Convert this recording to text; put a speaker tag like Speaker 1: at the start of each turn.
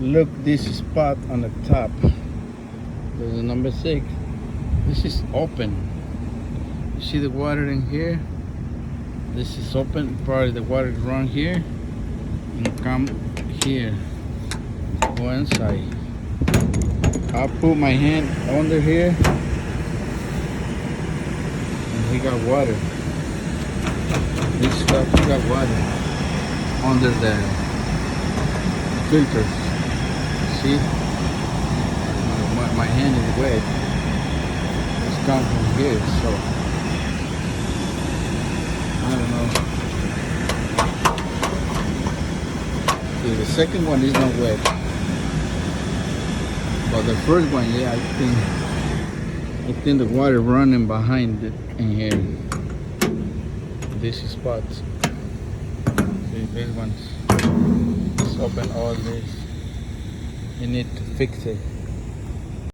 Speaker 1: Look, this spot on the top. There's a number 6. This is open. You see the water in here? This is open. Probably the water run here and come here. Go inside. I'll put my hand under here, and we got water. This stuff, we got water under the filters. See? My hand is wet. It's come from here, so I don't know. See, the second one is not wet, but the first one, yeah, I think the water running behind it in here. This spot. See, this one's open all this. You need to fix it.